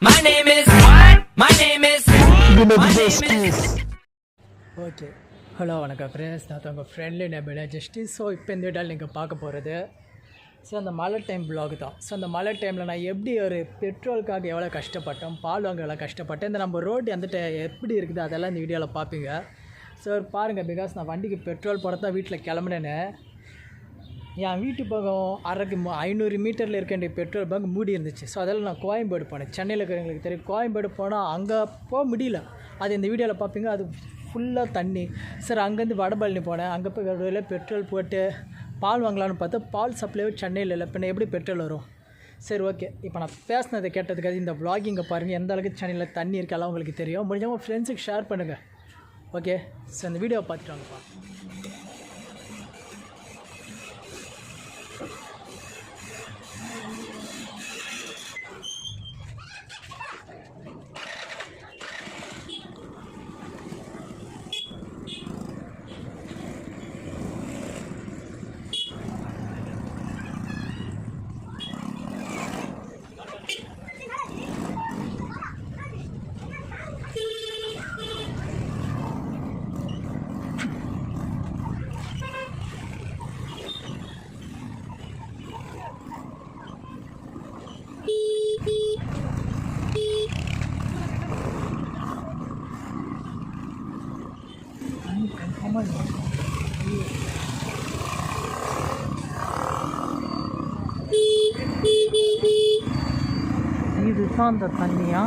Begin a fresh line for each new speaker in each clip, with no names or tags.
My name is. My name is. My name is.
Okay, hello வணக்கம் friends, நான் உங்கள் friendly நெபிளா justice. So இப்போ இந்த வீடியோவில் நீங்கள் பார்க்க போகிறது அந்த மழை டைம் ப்ளாக் தான். அந்த மழை டைமில் நான் எப்படி ஒரு பெட்ரோலுக்காக எவ்வளோ கஷ்டப்பட்டேன், பால் வாங்க எவ்வளோ கஷ்டப்பட்டேன், இந்த நம்ம ரோடு அந்த எப்படி இருக்குது அதெல்லாம் இந்த வீடியோவில் பார்ப்பீங்க. பாருங்கள், பிகாஸ் நான் வண்டிக்கு பெட்ரோல் போட தான் வீட்டில் கிளம்புனேன்னு. என் வீட்டு பக்கம் 500 மீட்டரில் இருக்க வேண்டிய பெட்ரோல் பங்க் மூடி இருந்துச்சு. அதெல்லாம் நான் கோயம்பேடு போனேன். சென்னையில் இருக்கிறவங்களுக்கு தெரியும், கோயம்பேடு போனால் அங்கே போக முடியல. அது இந்த வீடியோவில் பார்ப்பீங்க. அது ஃபுல்லாக தண்ணி. அங்கேருந்து வடபழனி போனேன். அங்கே போய் வேறு பெட்ரோல் போட்டு பால் வாங்கலான்னு பார்த்தா பால் சப்ளைவே சென்னையில் இல்லை. இப்போ எப்படி பெட்ரோல் வரும்? ஓகே, இப்போ நான் பேசினதை கேட்டதுக்காக இந்த வ்ளாகிங்கை பாருங்கள். எந்த அளவுக்கு சென்னையில் தண்ணி இருக்கலாம் உங்களுக்கு தெரியும். முடிஞ்சவங்க ஃப்ரெண்ட்ஸுக்கு ஷேர் பண்ணுங்கள். ஓகே, இந்த வீடியோவை பார்த்துட்டு வாங்கப்பா. இதுதான் அந்த தண்ணியா?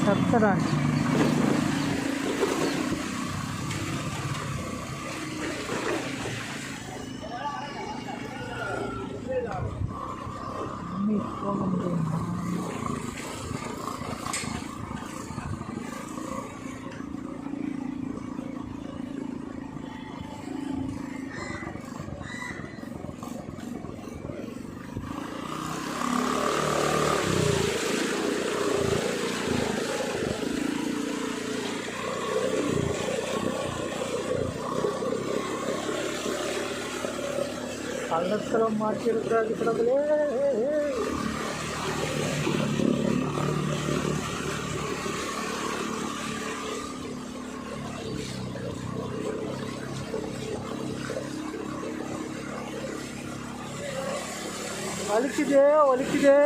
சத்தரான் போக முடியுமா? பள்ளத்தில் மாட்டிருக்காது கடவுளே. வலிக்குதே வலிக்குதே.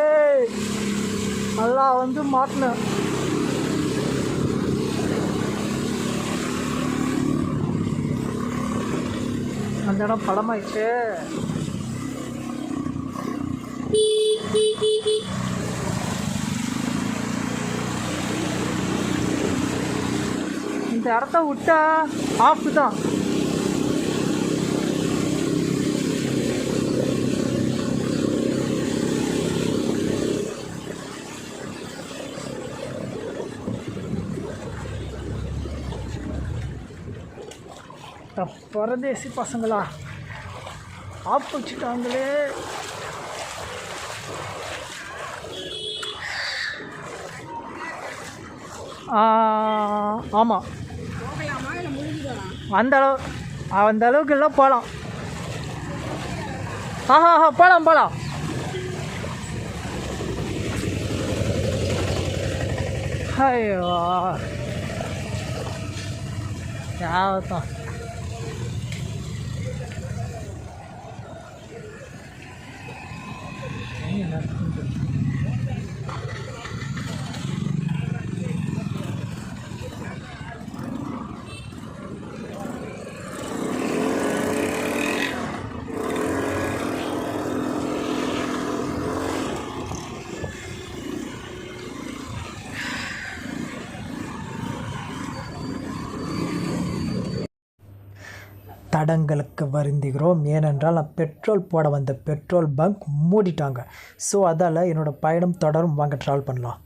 நல்லா வந்து மாட்டினேன். அந்த இடம் படமாயிடுச்சு. இந்த இடத்த விட்டா ஆஃப் தான். பரதேசி பசங்களா ஆஃப் வச்சுட்டாங்களே. ஆமாம், அந்த அளவுக்கு எல்லாம் போகலாம். போகலாம். ஐயோ யாவத்தான். தடங்களுக்கு வருந்துகிறோம். ஏனென்றால் நான் பெட்ரோல் போட வந்த பெட்ரோல் பங்க் மூடிட்டாங்க. அதால் என்னோடய பயணம் தொடரும். வாங்க ட்ராவல் பண்ணலாம்.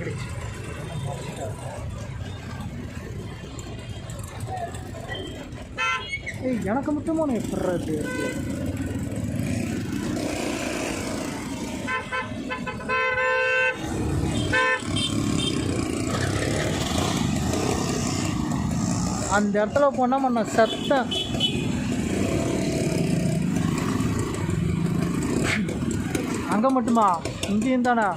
இறங்கிடுச்சு. ஏய் எனக்கு மட்டுமா நான் எப்படி அந்த இடத்துல போனால் நான் செத்தேன். அங்கே மட்டுமா? இங்கேயும் தானே?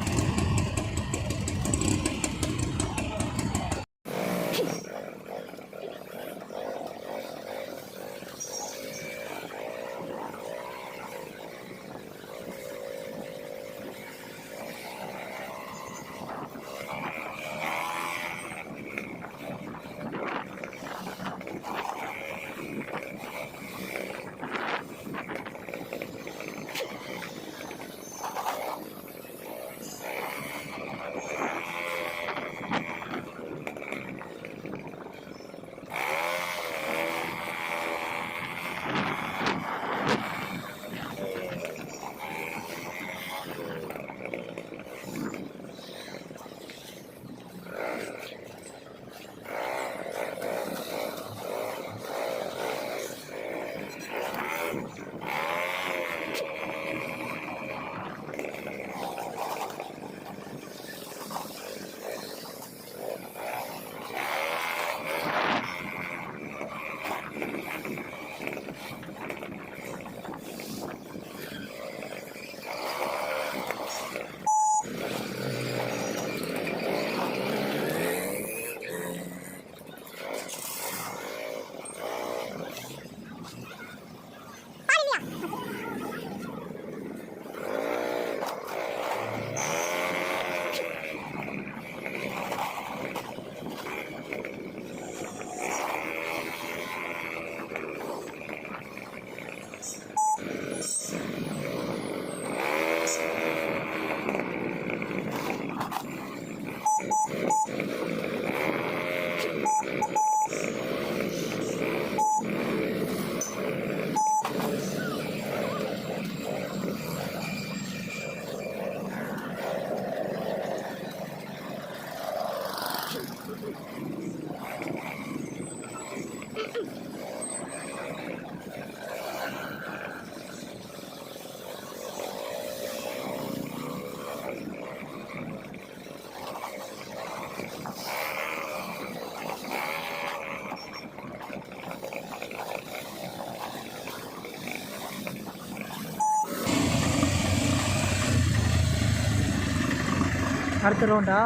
அடுத்த ரவுண்டா?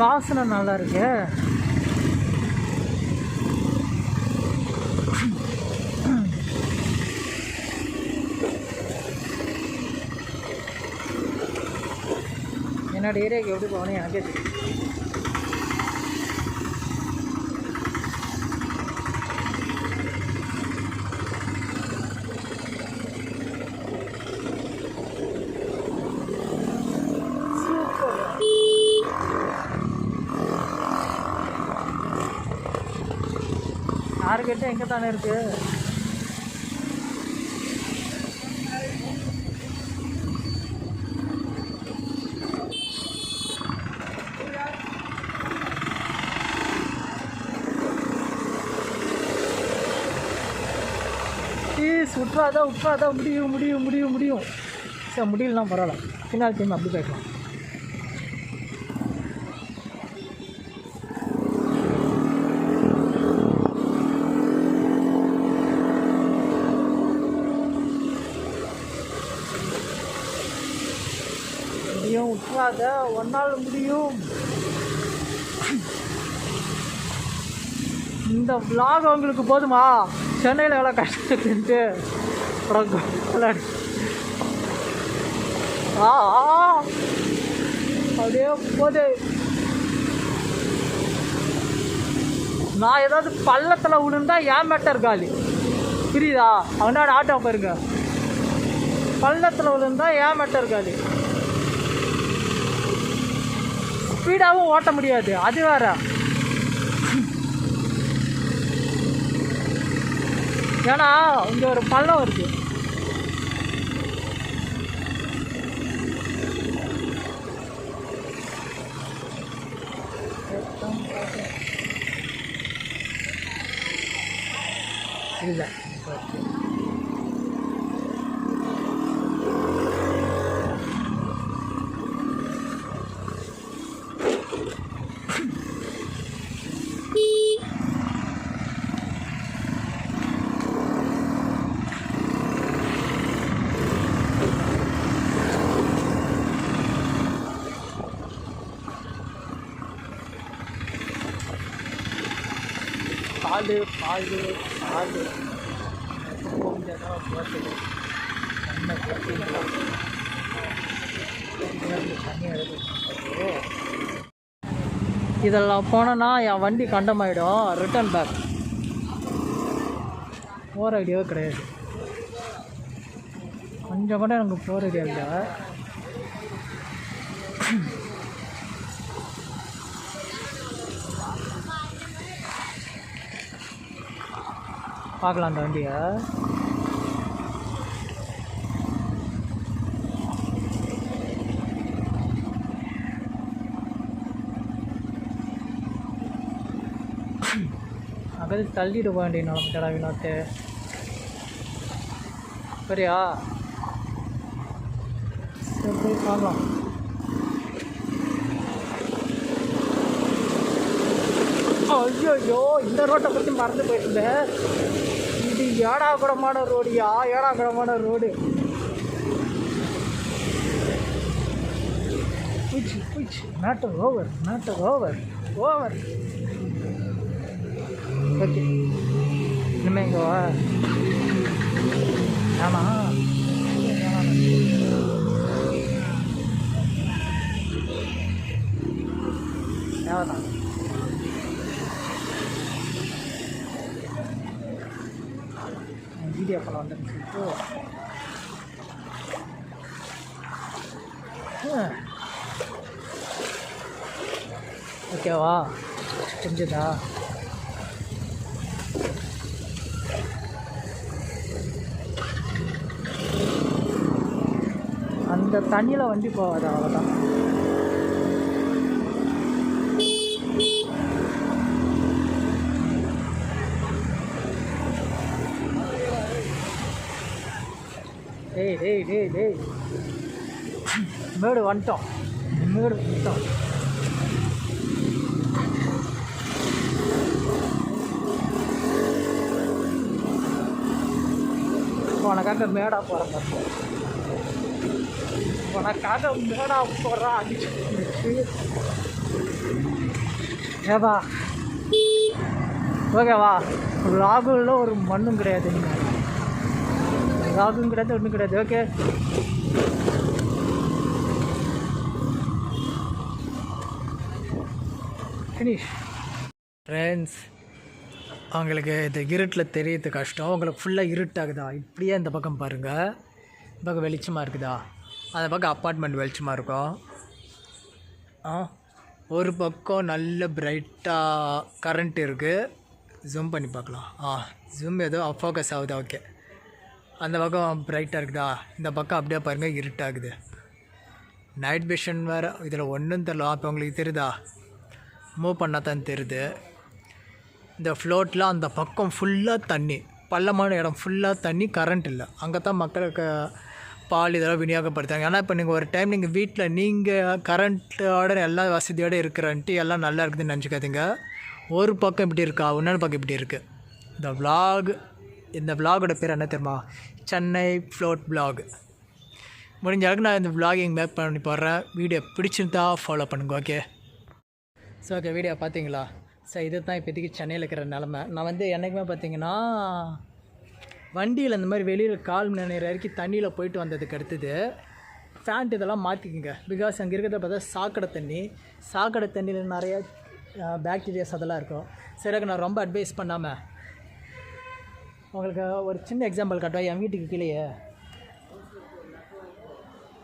வாசனை நல்லா இருக்கு. என்னோட ஏரியாவுக்கு எப்படி போகணும் எனக்கே தெரியும். டார்கெட்டு எங்கே தானே இருக்குது? விட்றாதான் முடியும். சரி முடியலனா பரவாயில்ல, பின்னால் டைம் அப்படி போய்க்கலாம். விட்றாத, ஒன்றால் முடியும். இந்த vlog உங்களுக்கு போதுமா? சென்னையில் எவ்வளோ கஷ்டப்பட்டு அப்படியே போது. நான் ஏதாவது பள்ளத்தில் விழுந்தா ஏன் மேட்டர் காலி, புரியுதா? அவனோட ஆட்டோ பாருங்க, பள்ளத்தில் விழுந்தா ஏன் மேட்டர் காலி. ஸ்பீடாகவும் ஓட்ட முடியாது, அது வேற. ஏன்னா இங்கே ஒரு பள்ளம் இருக்குது. இல்லை. ஓகே. பால் முடிஞ்சாதான் போட்டது நம்ம தண்ணி எடுத்து இதெல்லாம் போனேன்னா என் வண்டி கண்டமாயிடும். ரிட்டர்ன் பேக் போகிற ஐடியாவே கிடையாது. கொஞ்சம் கூட எனக்கு போகிற ஐடியா இல்லை. பார்க்கலாம் அந்த வண்டியை. அங்கே தள்ளிட்டு போக வேண்டிய நிலமட்டடா வினோத்து. சரியா? சரி போய் பார்க்கலாம். ஐயோ இந்த ரோட்டை பற்றி மறந்து போயிருந்தேன். இது ஏடாகுடமான ரோடியா? ஏடாகுடமான ரோடு. Matter over. ஓகே இனிமே இங்கே வா. ஆமா தேவைதான். வீடியோ கால் வந்துன்னு சொல்லிட்டு ஓகேவா? புரிஞ்சுதா? அந்த தண்ணியில் வண்டி போகாது, அவ்வளோதான். டேய் மேடு வந்துட்டோம். உனக்காக மேடா போகிறேன் பார்த்தோம். உனக்காக மேடா போடுறா அடிச்சு ஏவா. ஓகேவா? ராகுலில் ஒரு மண்ணும் கிடையாது, ராகும் கிடையாது, ஒன்றும் கிடையாது. Okay finish. ஃப்ரெண்ட்ஸ், அவங்களுக்கு இந்த இருட்டில் தெரியறது கஷ்டம். உங்களுக்கு ஃபுல்லாக இருட்டாகுதா? இப்படியே இந்த பக்கம் பாருங்கள். இந்த பக்கம் வெளிச்சமாக இருக்குதா? அந்த பக்கம் அப்பார்ட்மெண்ட் வெளிச்சமாக இருக்கும். ஒரு பக்கம் நல்ல பிரைட்டாக கரண்ட் இருக்குது. ஜூம் பண்ணி பார்க்கலாம். ஜூம் ஏதோ ஃபோக்கஸ் ஆகுதா? ஓகே. அந்த பக்கம் பிரைட்டாக இருக்குதா? இந்த பக்கம் அப்படியே பாருங்கள் இருட்டாகுது. நைட் விஷன் வேறு இதில் ஒன்றும் தெரியல. அப்போ உங்களுக்கு தெரியுதா? மூவ் பண்ணால் தான் தெரியுது. இந்த ஃப்ளோட்டில் அந்த பக்கம் ஃபுல்லாக தண்ணி, பள்ளமான இடம் ஃபுல்லாக தண்ணி, கரண்ட் இல்லை. அங்கே தான் மக்களுக்கு பால் இதெல்லாம் விநியோகப்படுத்தாங்க. ஏன்னா இப்போ நீங்கள் ஒரு டைம் நீங்கள் வீட்டில் நீங்கள் கரண்ட்டோட எல்லா வசதியோடு இருக்கிறன்ட்டு எல்லாம் நல்லா இருக்குதுன்னு நினச்சிக்காதீங்க. ஒரு பக்கம் இப்படி இருக்கா, இன்னொரு பக்கம் இப்படி இருக்குது. இந்த விலாகோட பேர் என்ன தெரியுமா? Chennai float vlog. முடிஞ்ச அளவுக்கு நான் இந்த விலாகிங் மேக் பண்ணி போடுறேன். வீடியோ பிடிச்சிருந்தா ஃபாலோ பண்ணுங்க. ஓகே. ஸோ ஓகே, வீடியோ பார்த்தீங்களா? ஸோ இது தான் இப்போதைக்கு சென்னையில் இருக்கிற நிலமை. நான் என்றைக்குமே பார்த்தீங்கன்னா வண்டியில் இந்த மாதிரி வெளியில் 1/4 மணி நேரம் வரைக்கும் தண்ணியில் போயிட்டு வந்ததுக்கு அடுத்தது ஃபேண்ட் இதெல்லாம் மாற்றிக்குங்க. பிகாஸ் அங்கே இருக்கிறத பார்த்தா சாக்கடை தண்ணியில் நிறைய பேக்டீரியாஸ் அதெல்லாம் இருக்கும். சரி, நான் ரொம்ப அட்வைஸ் பண்ணாமல் உங்களுக்கு ஒரு சின்ன எக்ஸாம்பிள் காட்டுவேன். என் வீட்டுக்கு கீழேயே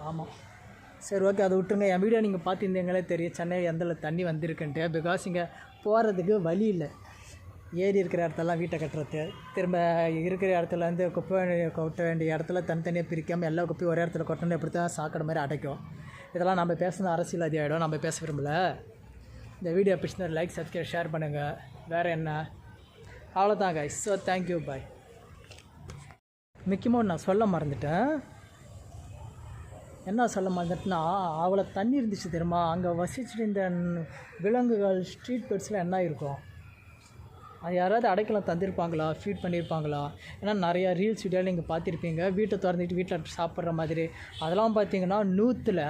ஆமாம். சரி ஓகே, அதை விட்டுருங்க. என் வீடியோ நீங்கள் பார்த்துருந்தீங்களே தெரியும் சென்னை எந்த தண்ணி வந்திருக்குன்ட்டு. பிகாஸ் இங்கே போகிறதுக்கு வழி இல்லை. ஏரி இருக்கிற இடத்தெல்லாம் வீட்டை கட்டுறது, திரும்ப இருக்கிற இடத்துலேருந்து குப்பை கொட்ட வேண்டிய இடத்துல தனித்தனியாக பிரிக்காமல் எல்லா குப்பையும் ஒரே இடத்துல கொட்டணும். எப்படி தான் சாக்கடை மாதிரி அடைக்கும். இதெல்லாம் நம்ம பேசுன அரசியல்வாதி ஆகிடும். நம்ம பேச விரும்பல. இந்த வீடியோ பிடிச்சிருந்தா லைக், சப்ஸ்கிரைப், ஷேர் பண்ணுங்கள். வேறு என்ன? அவ்வளோதான் கைஸ். ஸோ தேங்க்யூ, பாய். முக்கியமாக நான் சொல்ல மறந்துட்டேன். என்ன சொல்ல மறந்துட்டுனா, அவ்வளோ தண்ணி இருந்துச்சு தெரியுமா? அங்கே வசிச்சுட்டு இந்த விலங்குகள் ஸ்ட்ரீட் பெட்ஸ்லாம் என்ன இருக்கும்? அது யாராவது அடைக்கலம் தந்திருப்பாங்களா, ஃபீட் பண்ணியிருப்பாங்களா? ஏன்னா நிறையா ரீல்ஸ் வீடியோவில் நீங்கள் பார்த்துருப்பீங்க, வீட்டை திறந்துட்டு வீட்டில் சாப்பிட்ற மாதிரி. அதெல்லாம் பார்த்தீங்கன்னா 100ல்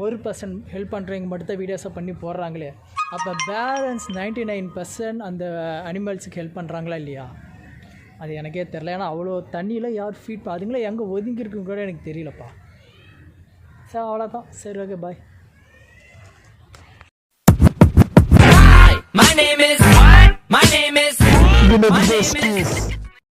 1% ஹெல்ப் பண்ணுறவங்க மட்டும்தான் வீடியோஸை பண்ணி போடுறாங்களே. அப்போ பேலன்ஸ் 99% அந்த அனிமல்ஸுக்கு ஹெல்ப் பண்ணுறாங்களா இல்லையா? அது எனக்கே தெரில. ஏன்னா அவ்வளோ தண்ணியில் யார் ஃபீட் அதுங்களே எங்கே ஒதுங்கியிருக்குன்னு கூட எனக்கு தெரியலப்பா. சரி அவ்வளோதான். சரி okay bye.
My name is. My name is.